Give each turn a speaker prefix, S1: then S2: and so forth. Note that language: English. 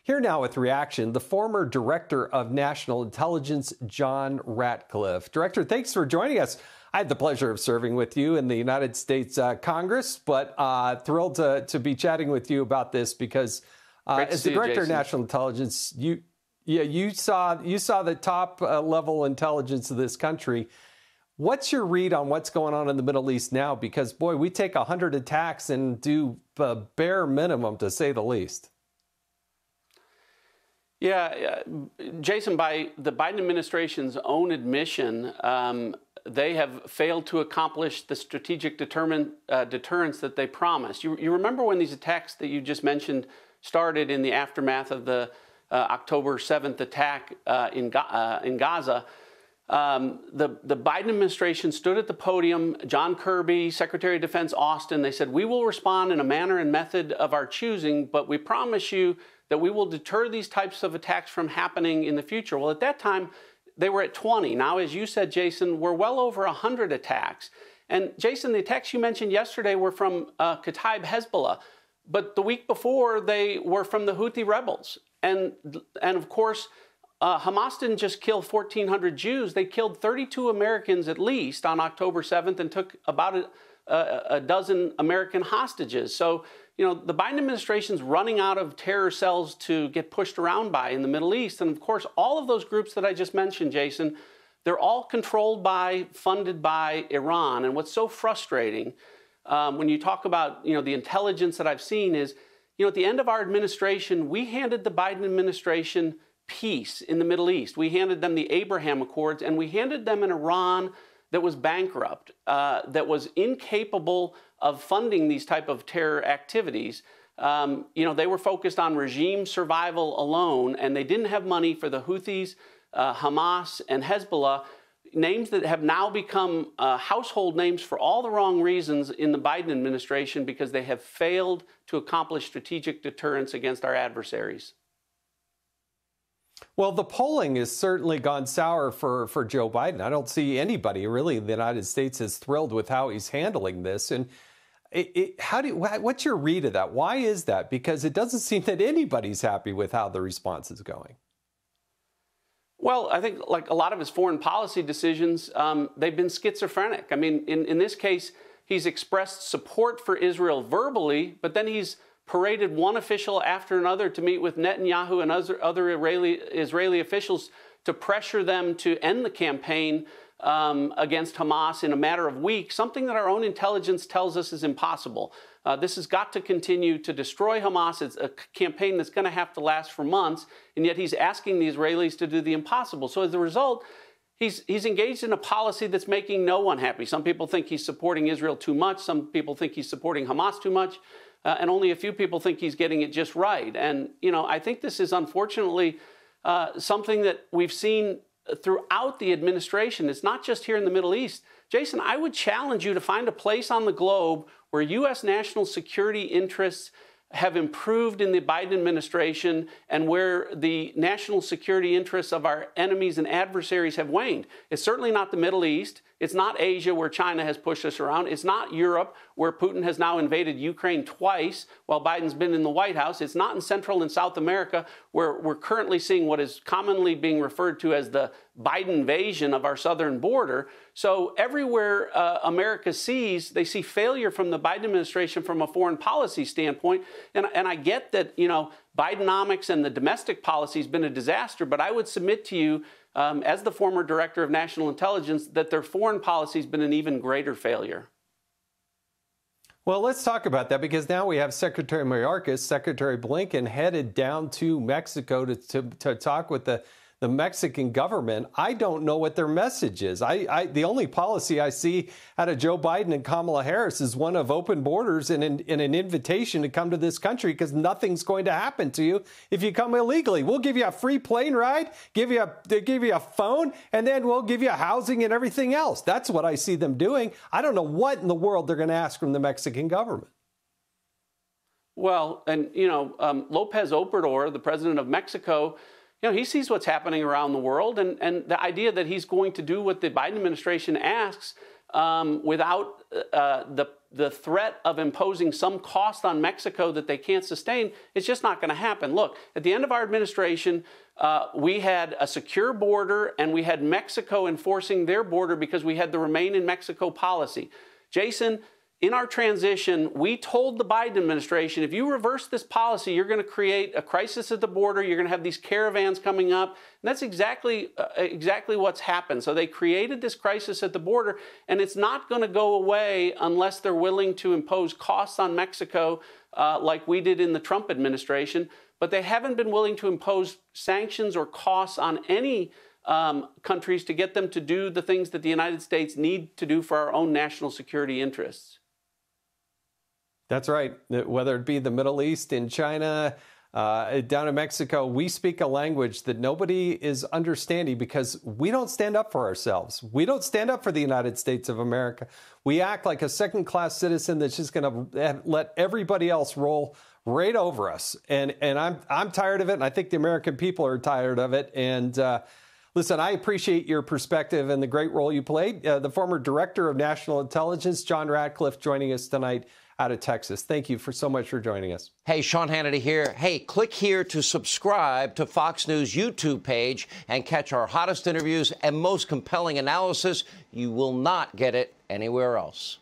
S1: Here now with reaction, the former Director of National Intelligence, John Ratcliffe. Director, thanks for joining us. I had the pleasure of serving with you in the United States Congress, but thrilled to be chatting with you about this because as the Director of National Intelligence, you saw the top level intelligence of this country. What's your read on what's going on in the Middle East now? Because, boy, we take 100 attacks and do the bare minimum, to say the least.
S2: Yeah, Jason, by the Biden administration's own admission, they have failed to accomplish the strategic deterrence that they promised. You remember when these attacks that you just mentioned started in the aftermath of the October 7th attack in Gaza? The Biden administration stood at the podium, John Kirby, Secretary of Defense Austin, they said, we will respond in a manner and method of our choosing, but we promise you that we will deter these types of attacks from happening in the future. Well, at that time, they were at 20. Now, as you said, Jason, we're well over 100 attacks. And Jason, the attacks you mentioned yesterday were from Kataib Hezbollah, but the week before they were from the Houthi rebels. And of course, Hamas didn't just kill 1,400 Jews. They killed 32 Americans at least on October 7th and took about a dozen American hostages. So, you know, the Biden administration's running out of terror cells to get pushed around by in the Middle East. And of course, all of those groups that I just mentioned, Jason, they're all controlled by, funded by Iran. And what's so frustrating when you talk about, you know, the intelligence that I've seen is, you know, at the end of our administration, we handed the Biden administration peace in the Middle East. We handed them the Abraham Accords, and we handed them an Iran that was bankrupt, that was incapable of funding these type of terror activities. You know, they were focused on regime survival alone, and they didn't have money for the Houthis, Hamas, and Hezbollah, names that have now become household names for all the wrong reasons in the Biden administration because they have failed to accomplish strategic deterrence against our adversaries.
S1: Well, the polling has certainly gone sour for Joe Biden. I don't see anybody really in the United States is thrilled with how he's handling this. And what's your read of that? Why is that? Because it doesn't seem that anybody's happy with how the response is going.
S2: Well, I think like a lot of his foreign policy decisions, they've been schizophrenic. I mean, in this case, he's expressed support for Israel verbally, but then he's paraded one official after another to meet with Netanyahu and other Israeli officials to pressure them to end the campaign against Hamas in a matter of weeks, something that our own intelligence tells us is impossible. This has got to continue to destroy Hamas. It's a campaign that's going to have to last for months, and yet he's asking the Israelis to do the impossible. So as a result, he's engaged in a policy that's making no one happy. Some people think he's supporting Israel too much. Some people think he's supporting Hamas too much. And only a few people think he's getting it just right. And, you know, I think this is unfortunately something that we've seen throughout the administration. It's not just here in the Middle East. Jason, I would challenge you to find a place on the globe where U.S. national security interests have improved in the Biden administration and where the national security interests of our enemies and adversaries have waned. It's certainly not the Middle East. It's not Asia, where China has pushed us around. It's not Europe, where Putin has now invaded Ukraine twice while Biden's been in the White House. It's not in Central and South America, where we're currently seeing what is commonly being referred to as the Biden invasion of our southern border. So everywhere America sees, they see failure from the Biden administration from a foreign policy standpoint. And I get that, you know, Bidenomics and the domestic policy has been a disaster, but I would submit to you, as the former Director of National Intelligence, that their foreign policy has been an even greater failure.
S1: Well, let's talk about that, because now we have Secretary Mayorkas, Secretary Blinken headed down to Mexico to talk with the Mexican government. I don't know what their message is. The only policy I see out of Joe Biden and Kamala Harris is one of open borders and an invitation to come to this country, because nothing's going to happen to you if you come illegally. We'll give you a free plane ride, give you a phone, and then we'll give you housing and everything else. That's what I see them doing. I don't know what in the world they're going to ask from the Mexican government.
S2: Well, and, you know, Lopez Obrador, the president of Mexico, you know, he sees what's happening around the world, and the idea that he's going to do what the Biden administration asks without the the threat of imposing some cost on Mexico that they can't sustain, it's just not going to happen. Look, at the end of our administration, we had a secure border, and we had Mexico enforcing their border because we had the Remain in Mexico policy. Jason, in our transition, we told the Biden administration, if you reverse this policy, you're going to create a crisis at the border. You're going to have these caravans coming up. And that's exactly what's happened. So they created this crisis at the border, and it's not going to go away unless they're willing to impose costs on Mexico like we did in the Trump administration. But they haven't been willing to impose sanctions or costs on any countries to get them to do the things that the United States need to do for our own national security interests.
S1: That's right. Whether it be the Middle East, in China, down in Mexico, we speak a language that nobody is understanding because we don't stand up for ourselves. We don't stand up for the United States of America. We act like a second-class citizen that's just going to let everybody else roll right over us. And I'm tired of it, and I think the American people are tired of it. And listen, I appreciate your perspective and the great role you played. The former Director of National Intelligence, John Ratcliffe, joining us tonight out of Texas. Thank you so much for joining us.
S3: Hey, Sean Hannity here. Hey, click here to subscribe to Fox News YouTube page and catch our hottest interviews and most compelling analysis. You will not get it anywhere else.